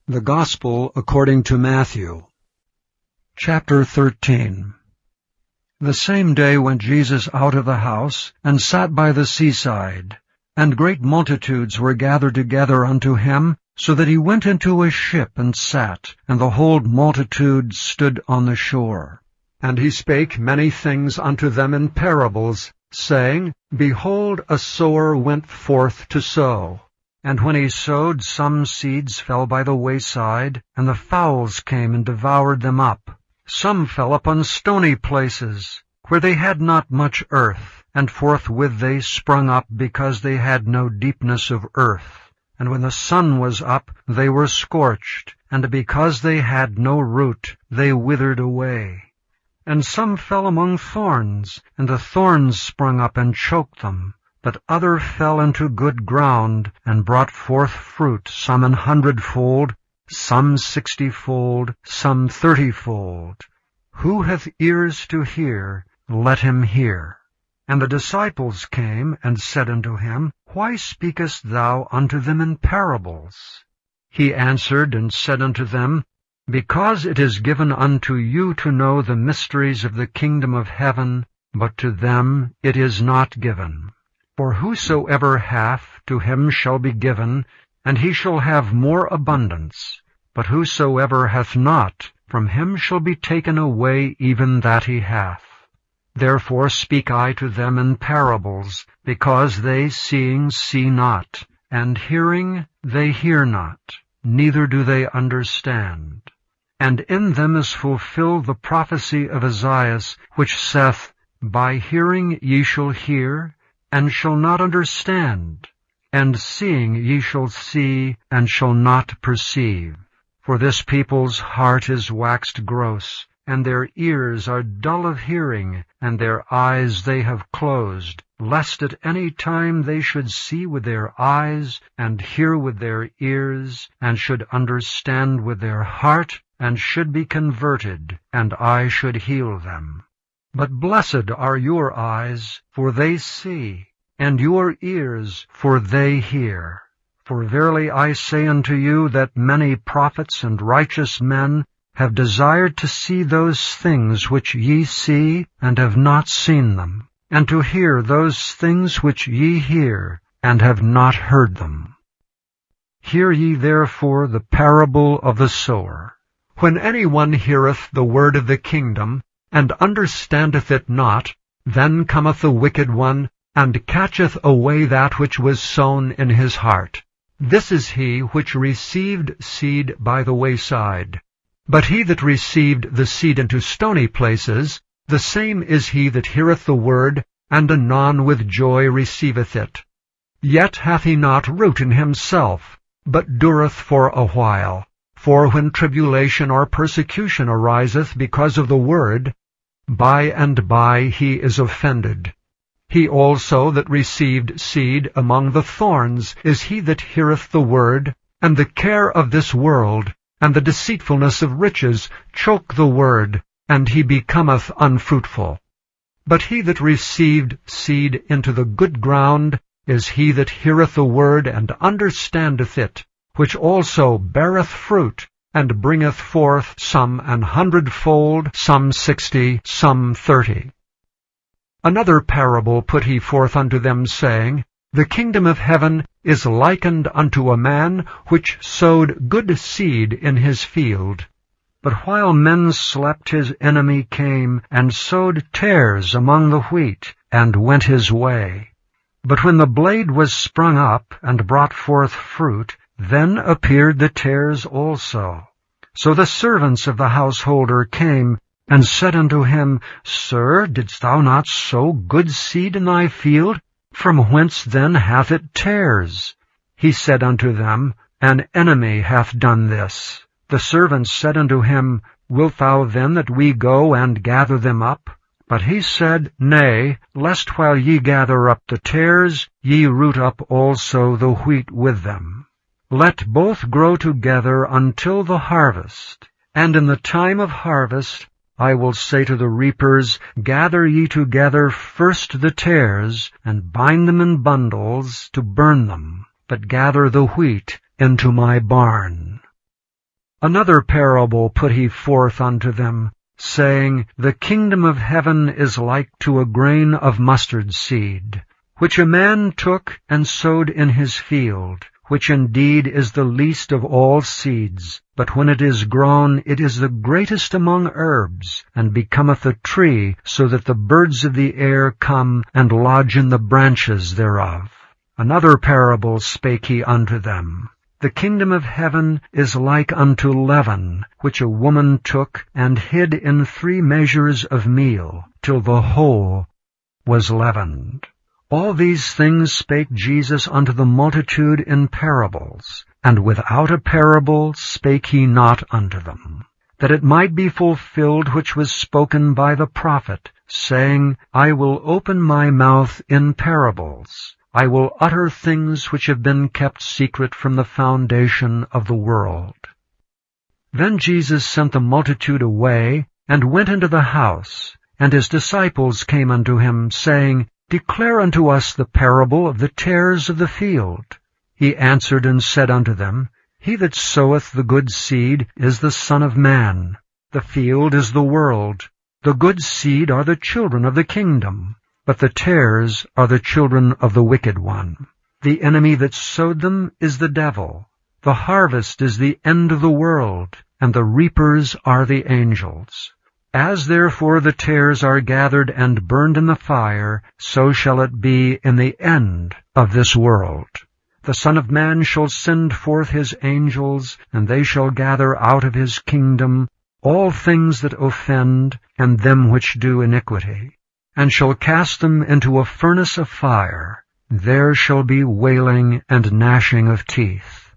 The Gospel according to Matthew. Chapter 13. The same day went Jesus out of the house, and sat by the seaside. And great multitudes were gathered together unto him, so that he went into a ship and sat, and the whole multitude stood on the shore. And he spake many things unto them in parables, saying, Behold, a sower went forth to sow. And when he sowed, some seeds fell by the wayside, and the fowls came and devoured them up. Some fell upon stony places, where they had not much earth, and forthwith they sprung up, because they had no deepness of earth. And when the sun was up, they were scorched, and because they had no root, they withered away. And some fell among thorns, and the thorns sprung up and choked them. But other fell into good ground, and brought forth fruit, some 100-fold, some 60-fold, some 30-fold. Who hath ears to hear, let him hear. And the disciples came, and said unto him, Why speakest thou unto them in parables? He answered and said unto them, Because it is given unto you to know the mysteries of the kingdom of heaven, but to them it is not given. For whosoever hath, to him shall be given, and he shall have more abundance. But whosoever hath not, from him shall be taken away even that he hath. Therefore speak I to them in parables, because they seeing see not, and hearing they hear not, neither do they understand. And in them is fulfilled the prophecy of Esaias, which saith, By hearing ye shall hear, and shall not understand, and seeing ye shall see, and shall not perceive. For this people's heart is waxed gross, and their ears are dull of hearing, and their eyes they have closed, lest at any time they should see with their eyes, and hear with their ears, and should understand with their heart, and should be converted, and I should heal them. But blessed are your eyes, for they see, and your ears, for they hear. For verily I say unto you that many prophets and righteous men have desired to see those things which ye see, and have not seen them, and to hear those things which ye hear, and have not heard them. Hear ye therefore the parable of the sower. When any one heareth the word of the kingdom, and understandeth it not, then cometh the wicked one, and catcheth away that which was sown in his heart. This is he which received seed by the wayside. But he that received the seed into stony places, the same is he that heareth the word, and anon with joy receiveth it. Yet hath he not root in himself, but dureth for a while. For when tribulation or persecution ariseth because of the word, by and by he is offended. He also that received seed among the thorns is he that heareth the word, and the care of this world, and the deceitfulness of riches choke the word, and he becometh unfruitful. But he that received seed into the good ground is he that heareth the word, and understandeth it, which also beareth fruit, and bringeth forth some 100-fold, some 60, some 30. Another parable put he forth unto them, saying, The kingdom of heaven is likened unto a man which sowed good seed in his field. But while men slept, his enemy came, and sowed tares among the wheat, and went his way. But when the blade was sprung up, and brought forth fruit, then appeared the tares also. So the servants of the householder came, and said unto him, Sir, didst thou not sow good seed in thy field? From whence then hath it tares? He said unto them, An enemy hath done this. The servants said unto him, Wilt thou then that we go and gather them up? But he said, Nay, lest while ye gather up the tares, ye root up also the wheat with them. Let both grow together until the harvest. And in the time of harvest I will say to the reapers, Gather ye together first the tares, and bind them in bundles to burn them, but gather the wheat into my barn. Another parable put he forth unto them, saying, The kingdom of heaven is like to a grain of mustard seed, which a man took and sowed in his field, which indeed is the least of all seeds, but when it is grown, it is the greatest among herbs, and becometh a tree, so that the birds of the air come and lodge in the branches thereof. Another parable spake he unto them. The kingdom of heaven is like unto leaven, which a woman took and hid in 3 measures of meal, till the whole was leavened. All these things spake Jesus unto the multitude in parables, and without a parable spake he not unto them, that it might be fulfilled which was spoken by the prophet, saying, I will open my mouth in parables. I will utter things which have been kept secret from the foundation of the world. Then Jesus sent the multitude away, and went into the house. And his disciples came unto him, saying, Declare unto us the parable of the tares of the field. He answered and said unto them, He that soweth the good seed is the Son of Man. The field is the world. The good seed are the children of the kingdom. But the tares are the children of the wicked one. The enemy that sowed them is the devil. The harvest is the end of the world, and the reapers are the angels. As therefore the tares are gathered and burned in the fire, so shall it be in the end of this world. The Son of Man shall send forth his angels, and they shall gather out of his kingdom all things that offend, and them which do iniquity, and shall cast them into a furnace of fire. There shall be wailing and gnashing of teeth.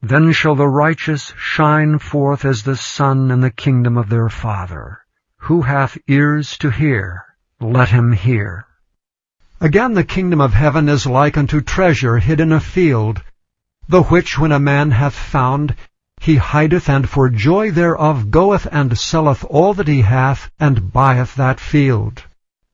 Then shall the righteous shine forth as the sun in the kingdom of their Father. Who hath ears to hear, let him hear. Again, the kingdom of heaven is like unto treasure hid in a field, the which when a man hath found, he hideth, and for joy thereof goeth and selleth all that he hath, and buyeth that field.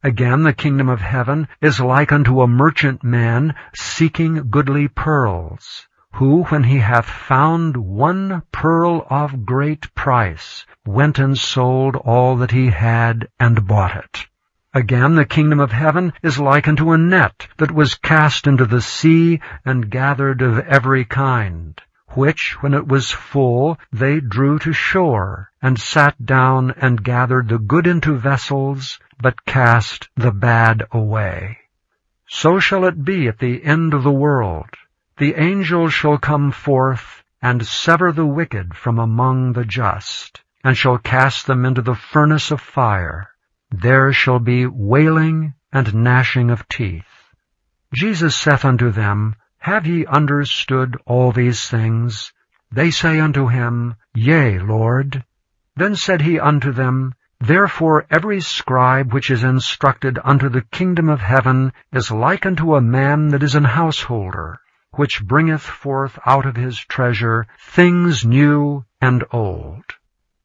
Again, the kingdom of heaven is like unto a merchant man seeking goodly pearls, who, when he hath found 1 pearl of great price, went and sold all that he had, and bought it. Again, the kingdom of heaven is like unto a net that was cast into the sea, and gathered of every kind, which, when it was full, they drew to shore, and sat down, and gathered the good into vessels, but cast the bad away. So shall it be at the end of the world. The angels shall come forth, and sever the wicked from among the just, and shall cast them into the furnace of fire. There shall be wailing and gnashing of teeth. Jesus saith unto them, Have ye understood all these things? They say unto him, Yea, Lord. Then said he unto them, Therefore every scribe which is instructed unto the kingdom of heaven is like unto a man that is an householder, which bringeth forth out of his treasure things new and old.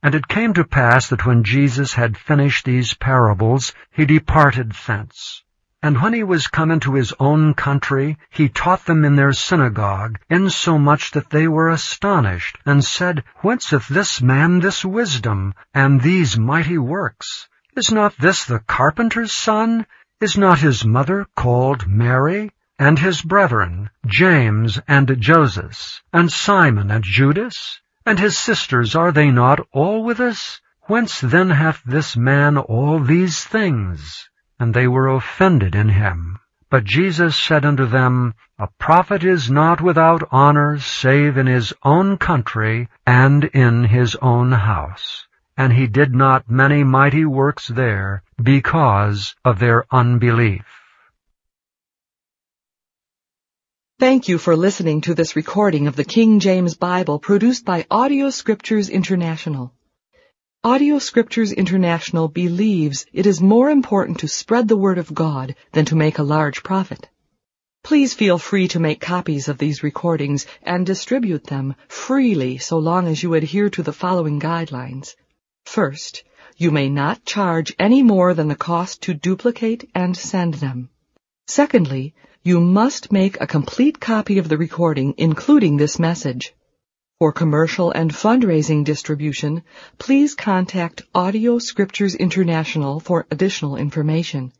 And it came to pass that when Jesus had finished these parables, he departed thence. And when he was come into his own country, he taught them in their synagogue, insomuch that they were astonished, and said, Whence hath this man this wisdom, and these mighty works? Is not this the carpenter's son? Is not his mother called Mary? And his brethren, James and Joses, and Simon and Judas? And his sisters, are they not all with us? Whence then hath this man all these things? And they were offended in him. But Jesus said unto them, A prophet is not without honor, save in his own country, and in his own house. And he did not many mighty works there, because of their unbelief. Thank you for listening to this recording of the King James Bible produced by Audio Scriptures International. Audio Scriptures International believes it is more important to spread the Word of God than to make a large profit. Please feel free to make copies of these recordings and distribute them freely so long as you adhere to the following guidelines. First, you may not charge any more than the cost to duplicate and send them. Secondly, you must make a complete copy of the recording, including this message. For commercial and fundraising distribution, please contact Audio Scriptures International for additional information.